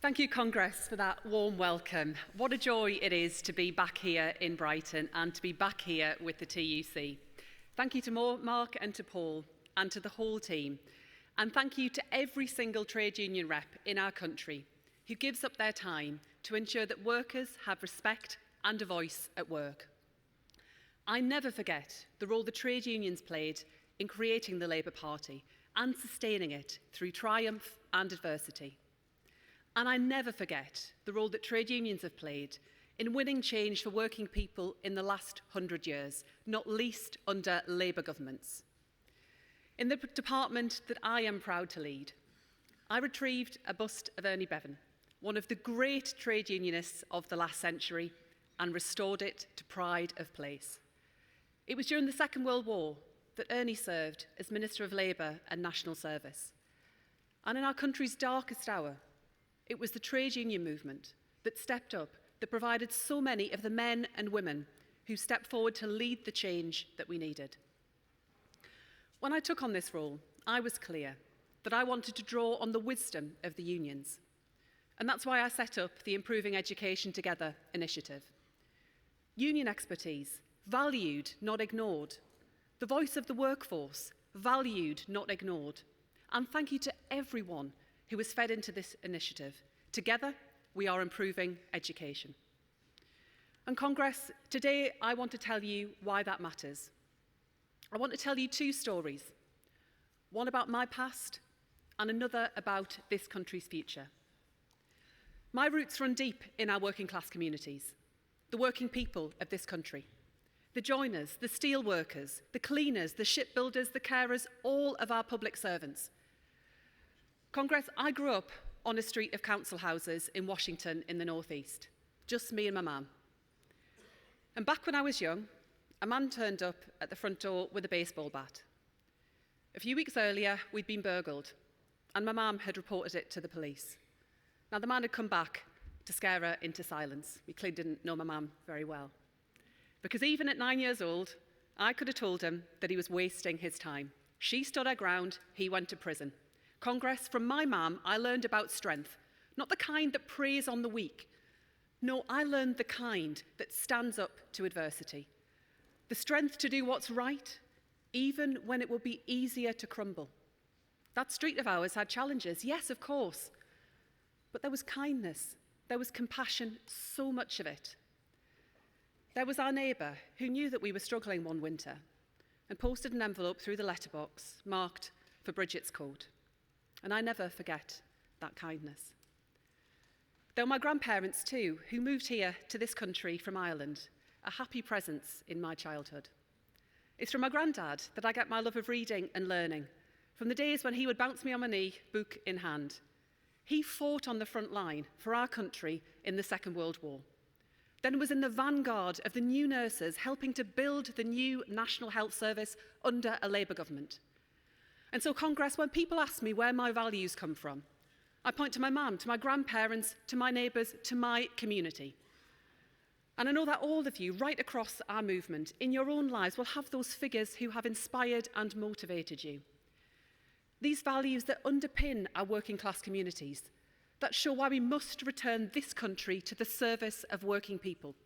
Thank you, Congress, for that warm welcome. What a joy it is to be back here in Brighton and to be back here with the TUC. Thank you to Mark and to Paul and to the whole team. And thank you to every single trade union rep in our country who gives up their time to ensure that workers have respect and a voice at work. I never forget the role the trade unions played in creating the Labour Party and sustaining it through triumph and adversity. And I never forget the role that trade unions have played in winning change for working people in the last 100 years, not least under Labour governments. In the department that I am proud to lead, I retrieved a bust of Ernie Bevan, one of the great trade unionists of the last century, and restored it to pride of place. It was during the Second World War that Ernie served as Minister of Labour and National Service. And in our country's darkest hour, it was the trade union movement that stepped up, that provided so many of the men and women who stepped forward to lead the change that we needed. When I took on this role, I was clear that I wanted to draw on the wisdom of the unions. And that's why I set up the Improving Education Together initiative. Union expertise, valued, not ignored. The voice of the workforce, valued, not ignored. And thank you to everyone who was fed into this initiative. Together, we are improving education. And Congress, today I want to tell you why that matters. I want to tell you two stories, one about my past and another about this country's future. My roots run deep in our working class communities, the working people of this country. The joiners, the steel workers, the cleaners, the shipbuilders, the carers, all of our public servants. Congress, I grew up on a street of council houses in Washington in the northeast, just me and my mum. And back when I was young, a man turned up at the front door with a baseball bat. A few weeks earlier, we'd been burgled, and my mum had reported it to the police. Now, the man had come back to scare her into silence. We clearly didn't know my mum very well. Because even at 9 years old, I could have told him that he was wasting his time. She stood her ground, he went to prison. Congress, from my mum, I learned about strength, not the kind that preys on the weak. No, I learned the kind that stands up to adversity. The strength to do what's right, even when it will be easier to crumble. That street of ours had challenges, yes, of course. But there was kindness, there was compassion, so much of it. There was our neighbour who knew that we were struggling one winter and posted an envelope through the letterbox marked for Bridget's code. And I never forget that kindness. There were my grandparents too, who moved here to this country from Ireland, a happy presence in my childhood. It's from my granddad that I get my love of reading and learning, from the days when he would bounce me on my knee, book in hand. He fought on the front line for our country in the Second World War. Then was in the vanguard of the new nurses helping to build the new National Health Service under a Labour government. And so, Congress, when people ask me where my values come from, I point to my mum, to my grandparents, to my neighbours, to my community. And I know that all of you, right across our movement, in your own lives, will have those figures who have inspired and motivated you. These values that underpin our working class communities, that show why we must return this country to the service of working people.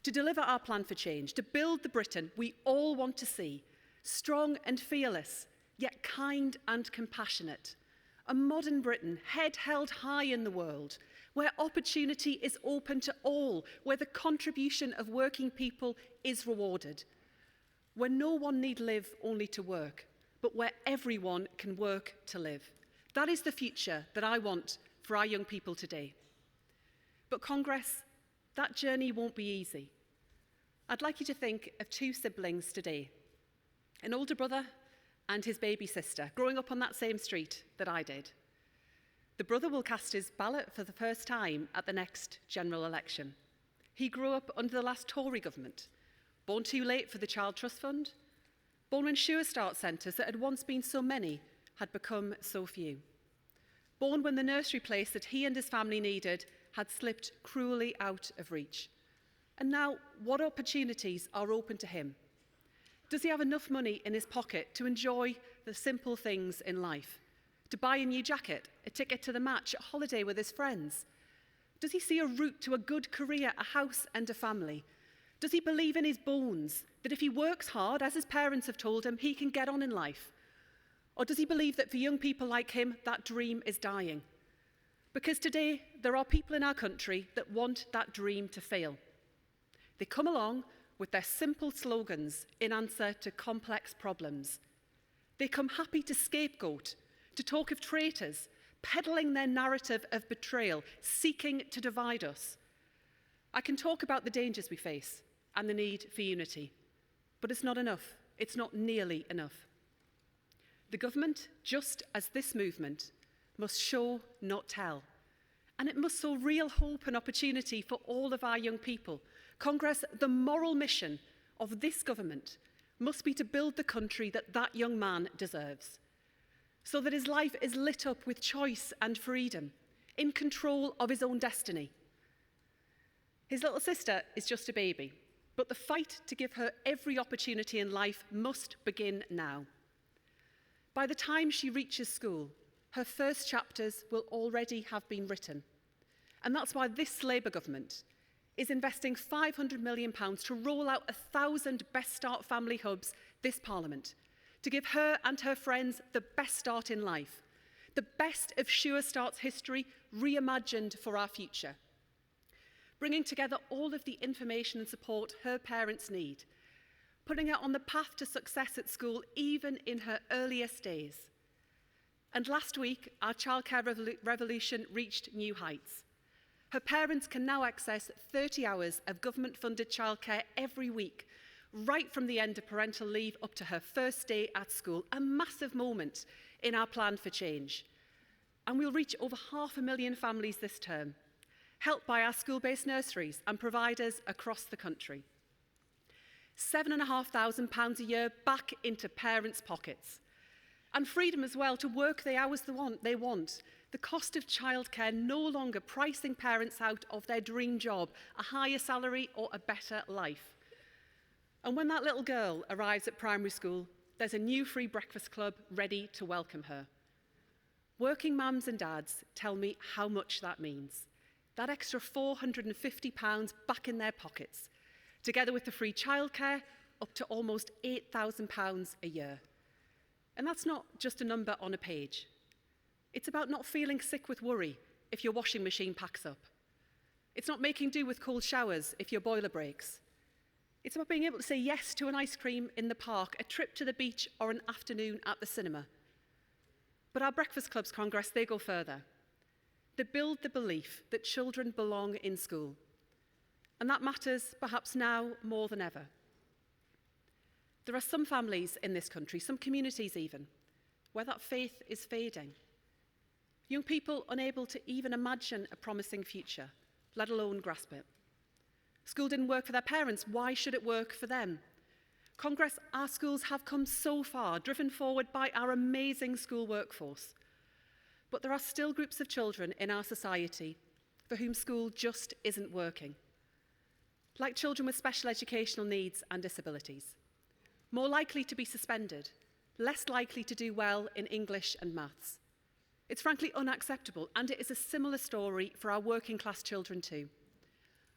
To deliver our plan for change, to build the Britain we all want to see, strong and fearless, yet kind and compassionate. A modern Britain, head held high in the world, where opportunity is open to all, where the contribution of working people is rewarded, where no one need live only to work, but where everyone can work to live. That is the future that I want for our young people today. But Congress, that journey won't be easy. I'd like you to think of two siblings today, an older brother and his baby sister, growing up on that same street that I did. The brother will cast his ballot for the first time at the next general election. He grew up under the last Tory government, born too late for the Child Trust Fund, born when Sure Start centres that had once been so many had become so few. Born when the nursery place that he and his family needed had slipped cruelly out of reach. And now, what opportunities are open to him? Does he have enough money in his pocket to enjoy the simple things in life? To buy a new jacket, a ticket to the match, a holiday with his friends? Does he see a route to a good career, a house and a family? Does he believe in his bones that if he works hard, as his parents have told him, he can get on in life? Or does he believe that for young people like him, that dream is dying? Because today, there are people in our country that want that dream to fail. They come along with their simple slogans in answer to complex problems. They come happy to scapegoat, to talk of traitors, peddling their narrative of betrayal, seeking to divide us. I can talk about the dangers we face and the need for unity, but it's not enough. It's not nearly enough. The government, just as this movement, must show, not tell. And it must sow real hope and opportunity for all of our young people. Congress, the moral mission of this government must be to build the country that that young man deserves, so that his life is lit up with choice and freedom, in control of his own destiny. His little sister is just a baby, but the fight to give her every opportunity in life must begin now. By the time she reaches school, her first chapters will already have been written. And that's why this Labour government is investing £500 million to roll out 1,000 Best Start family hubs this Parliament, to give her and her friends the best start in life, the best of Sure Start's history reimagined for our future, bringing together all of the information and support her parents need, putting her on the path to success at school even in her earliest days. And last week, our childcare revolution reached new heights. Her parents can now access 30 hours of government-funded childcare every week, right from the end of parental leave up to her first day at school, a massive moment in our plan for change. And we'll reach over 500,000 families this term, helped by our school-based nurseries and providers across the country. £7,500 a year back into parents' pockets. And freedom as well to work the hours they want. The cost of childcare no longer pricing parents out of their dream job, a higher salary or a better life. And when that little girl arrives at primary school, there's a new free breakfast club ready to welcome her. Working mums and dads tell me how much that means. That extra £450 back in their pockets, together with the free childcare, up to almost £8,000 a year. And that's not just a number on a page. It's about not feeling sick with worry if your washing machine packs up. It's not making do with cold showers if your boiler breaks. It's about being able to say yes to an ice cream in the park, a trip to the beach, or an afternoon at the cinema. But our Breakfast Clubs Congress, they go further. They build the belief that children belong in school. And that matters perhaps now more than ever. There are some families in this country, some communities even, where that faith is fading. Young people unable to even imagine a promising future, let alone grasp it. School didn't work for their parents. Why should it work for them? Congress, our schools have come so far, driven forward by our amazing school workforce. But there are still groups of children in our society for whom school just isn't working. Like children with special educational needs and disabilities. More likely to be suspended, less likely to do well in English and maths. It's frankly unacceptable, and it is a similar story for our working class children too.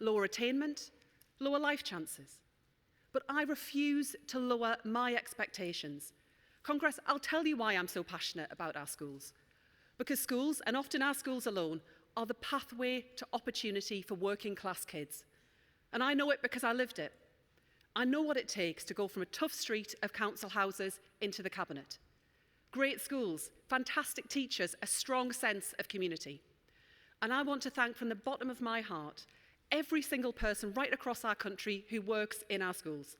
Lower attainment, lower life chances. But I refuse to lower my expectations. Congress, I'll tell you why I'm so passionate about our schools. Because schools, and often our schools alone, are the pathway to opportunity for working class kids. And I know it because I lived it. I know what it takes to go from a tough street of council houses into the cabinet. Great schools, fantastic teachers, a strong sense of community. And I want to thank from the bottom of my heart every single person right across our country who works in our schools.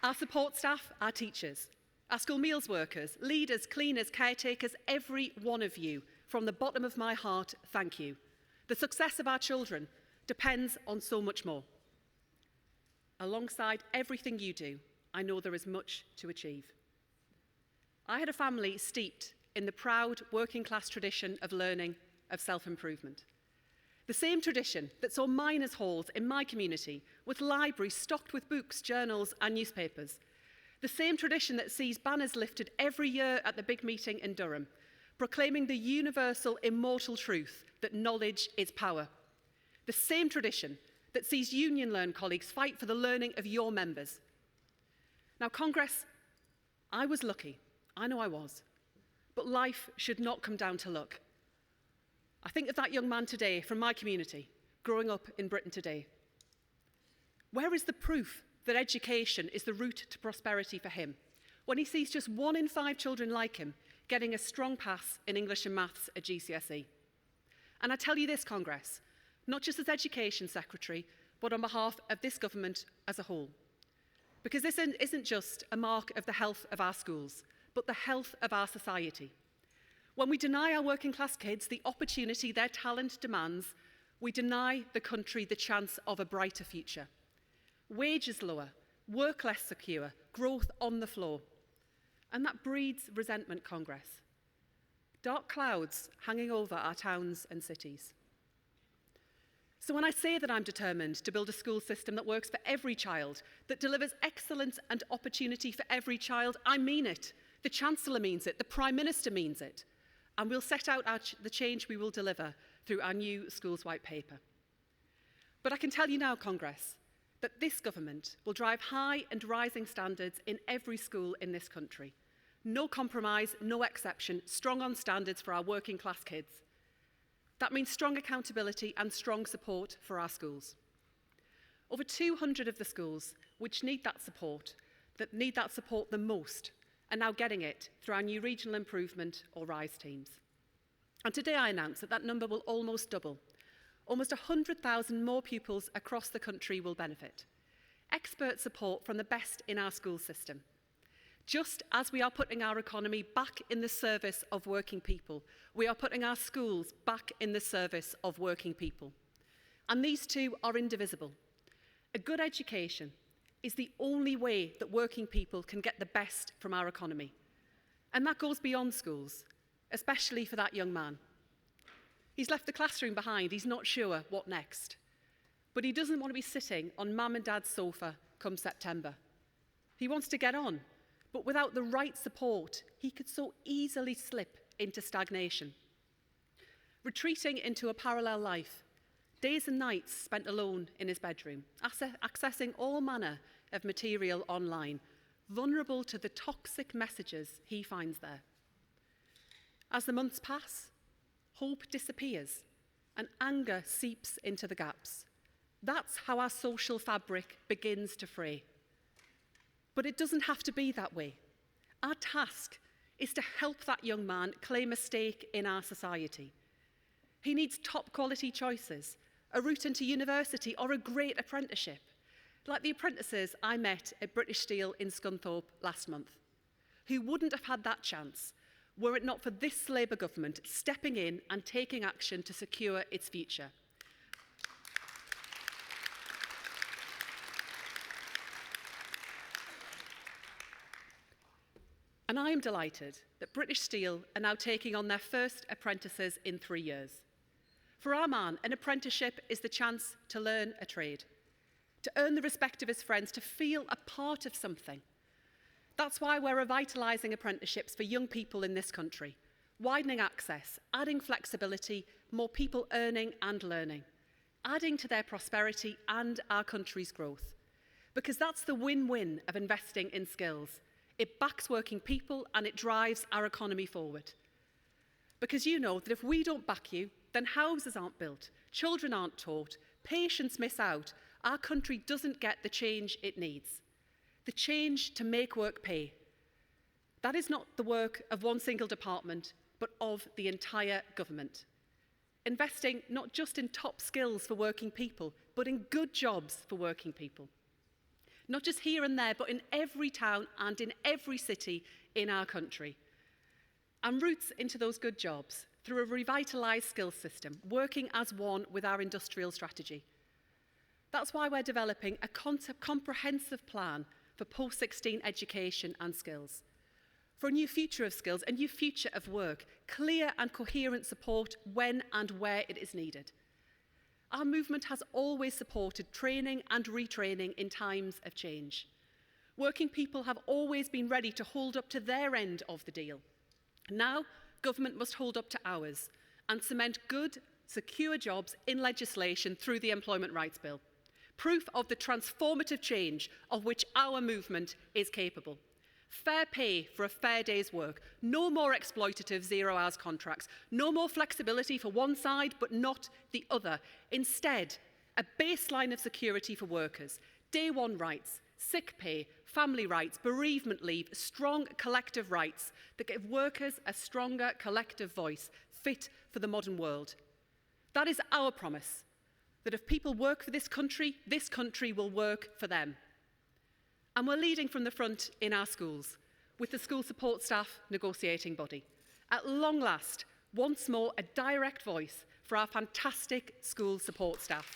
Our support staff, our teachers, our school meals workers, leaders, cleaners, caretakers, every one of you, from the bottom of my heart, thank you. The success of our children depends on so much more. Alongside everything you do, I know there is much to achieve. I had a family steeped in the proud working class tradition of learning, of self-improvement. The same tradition that saw miners' halls in my community, with libraries stocked with books, journals and newspapers. The same tradition that sees banners lifted every year at the big meeting in Durham, proclaiming the universal, immortal truth that knowledge is power. The same tradition that sees Union Learn colleagues fight for the learning of your members. Now, Congress, I was lucky. I know I was. But life should not come down to luck. I think of that young man today from my community, growing up in Britain today. Where is the proof that education is the route to prosperity for him when he sees just 1 in 5 children like him getting a strong pass in English and maths at GCSE? And I tell you this, Congress, not just as Education Secretary, but on behalf of this government as a whole. Because this isn't just a mark of the health of our schools, but the health of our society. When we deny our working class kids the opportunity their talent demands, we deny the country the chance of a brighter future. Wages lower, work less secure, growth on the floor. And that breeds resentment, Congress. Dark clouds hanging over our towns and cities. So when I say that I'm determined to build a school system that works for every child, that delivers excellence and opportunity for every child, I mean it. The Chancellor means it. The Prime Minister means it. And we'll set out the change we will deliver through our new Schools White Paper. But I can tell you now, Congress, that this government will drive high and rising standards in every school in this country. No compromise, no exception, strong on standards for our working class kids. That means strong accountability and strong support for our schools. Over 200 of the schools which need that support the most, are now getting it through our new Regional Improvement or RISE teams. And today I announce that number will almost double. Almost 100,000 more pupils across the country will benefit. Expert support from the best in our school system. Just as we are putting our economy back in the service of working people, we are putting our schools back in the service of working people. And these two are indivisible. A good education is the only way that working people can get the best from our economy. And that goes beyond schools, especially for that young man. He's left the classroom behind. He's not sure what next. But he doesn't want to be sitting on mum and dad's sofa come September. He wants to get on, but without the right support, he could so easily slip into stagnation. Retreating into a parallel life, days and nights spent alone in his bedroom, accessing all manner of material online, vulnerable to the toxic messages he finds there. As the months pass, hope disappears and anger seeps into the gaps. That's how our social fabric begins to fray. But it doesn't have to be that way. Our task is to help that young man claim a stake in our society. He needs top quality choices, a route into university or a great apprenticeship, like the apprentices I met at British Steel in Scunthorpe last month, who wouldn't have had that chance were it not for this Labour government stepping in and taking action to secure its future. And I am delighted that British Steel are now taking on their first apprentices in 3 years. For our man, an apprenticeship is the chance to learn a trade, to earn the respect of his friends, to feel a part of something. That's why we're revitalising apprenticeships for young people in this country, widening access, adding flexibility, more people earning and learning, adding to their prosperity and our country's growth. Because that's the win-win of investing in skills. It backs working people and it drives our economy forward. Because you know that if we don't back you, then houses aren't built, children aren't taught, patients miss out, our country doesn't get the change it needs. The change to make work pay. That is not the work of one single department, but of the entire government. Investing not just in top skills for working people, but in good jobs for working people. Not just here and there, but in every town and in every city in our country. And routes into those good jobs through a revitalised skills system, working as one with our industrial strategy. That's why we're developing a comprehensive plan for post-16 education and skills. For a new future of skills, a new future of work, clear and coherent support when and where it is needed. Our movement has always supported training and retraining in times of change. Working people have always been ready to hold up to their end of the deal. Now, government must hold up to ours and cement good, secure jobs in legislation through the Employment Rights Bill. Proof of the transformative change of which our movement is capable. Fair pay for a fair day's work. No more exploitative zero-hours contracts. No more flexibility for one side but not the other. Instead, a baseline of security for workers. Day one rights, sick pay, family rights, bereavement leave, strong collective rights that give workers a stronger collective voice fit for the modern world. That is our promise, that if people work for this country will work for them. And we're leading from the front in our schools, with the school support staff negotiating body. At long last, once more, a direct voice for our fantastic school support staff.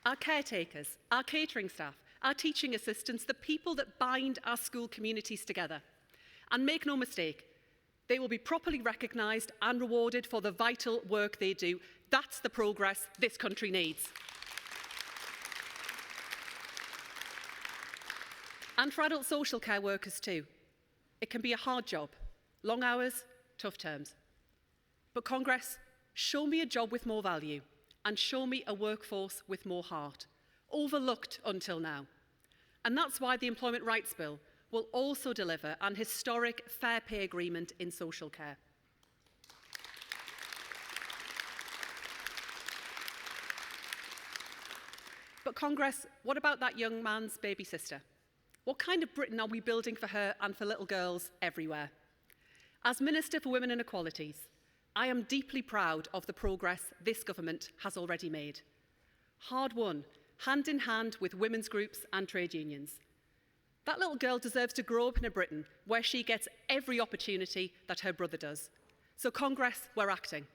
Our caretakers, our catering staff, our teaching assistants, the people that bind our school communities together. And make no mistake, they will be properly recognised and rewarded for the vital work they do. That's the progress this country needs. And for adult social care workers too. It can be a hard job, long hours, tough terms. But Congress, show me a job with more value and show me a workforce with more heart, overlooked until now. And that's why the Employment Rights Bill will also deliver an historic fair pay agreement in social care. But Congress, what about that young man's baby sister? What kind of Britain are we building for her and for little girls everywhere? As Minister for Women and Equalities, I am deeply proud of the progress this government has already made. Hard won, hand in hand with women's groups and trade unions. That little girl deserves to grow up in a Britain where she gets every opportunity that her brother does. So Congress, we're acting.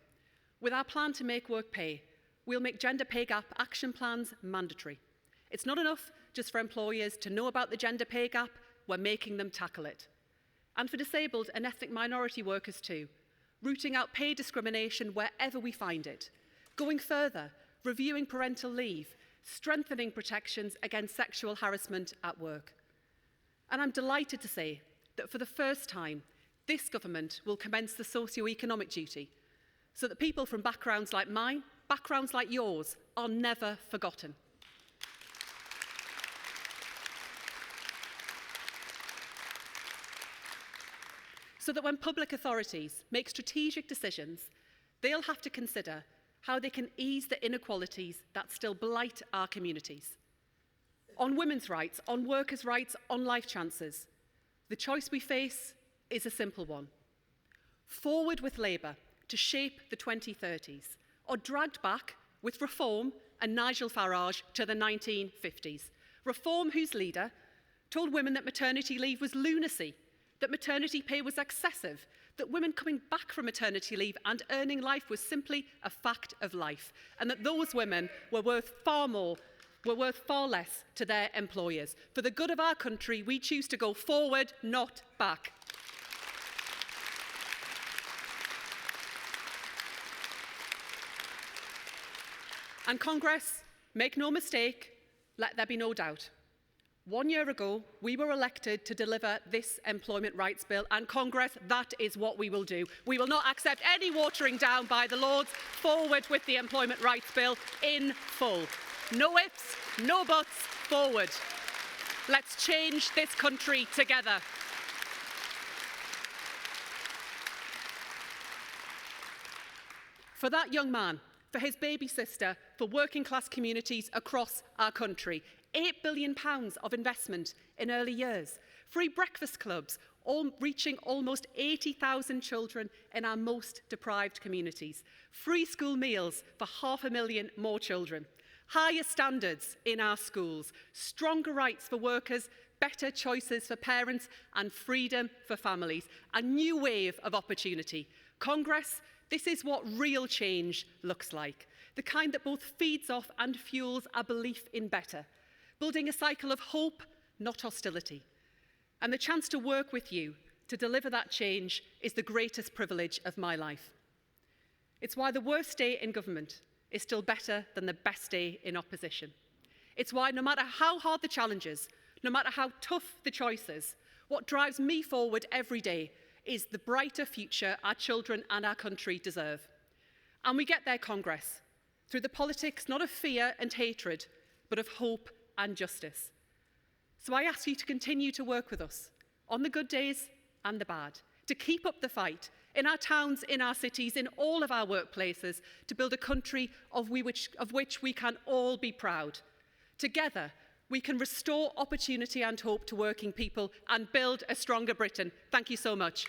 With our plan to make work pay, we'll make gender pay gap action plans mandatory. It's not enough just for employers to know about the gender pay gap, we're making them tackle it. And for disabled and ethnic minority workers too, rooting out pay discrimination wherever we find it. Going further, reviewing parental leave, strengthening protections against sexual harassment at work. And I'm delighted to say that for the first time, this government will commence the socio-economic duty so that people from backgrounds like mine, backgrounds like yours, are never forgotten. So that when public authorities make strategic decisions, they'll have to consider how they can ease the inequalities that still blight our communities. On women's rights, on workers' rights, on life chances, the choice we face is a simple one. Forward with Labour to shape the 2030s, or dragged back with Reform and Nigel Farage to the 1950s. Reform whose leader told women that maternity leave was lunacy, that maternity pay was excessive, that women coming back from maternity leave and earning life was simply a fact of life, and that those women were worth far less to their employers. For the good of our country, we choose to go forward, not back. And Congress, make no mistake, let there be no doubt. 1 year ago, we were elected to deliver this Employment Rights Bill, and Congress, that is what we will do. We will not accept any watering down by the Lords. Forward with the Employment Rights Bill in full. No ifs, no buts, forward. Let's change this country together. For that young man, for his baby sister, for working class communities across our country, £8 billion of investment in early years, free breakfast clubs, reaching almost 80,000 children in our most deprived communities, free school meals for 500,000 more children, higher standards in our schools, stronger rights for workers, better choices for parents and freedom for families, a new wave of opportunity. Congress, this is what real change looks like, the kind that both feeds off and fuels our belief in better, building a cycle of hope, not hostility, and the chance to work with you to deliver that change is the greatest privilege of my life. It's why the worst day in government is still better than the best day in opposition. It's why no matter how hard the challenges, no matter how tough the choices, what drives me forward every day is the brighter future our children and our country deserve. And we get there, Congress, through the politics not of fear and hatred, but of hope and justice. So I ask you to continue to work with us on the good days and the bad, to keep up the fight in our towns, in our cities, in all of our workplaces, to build a country of which we can all be proud. Together, we can restore opportunity and hope to working people and build a stronger Britain. Thank you so much.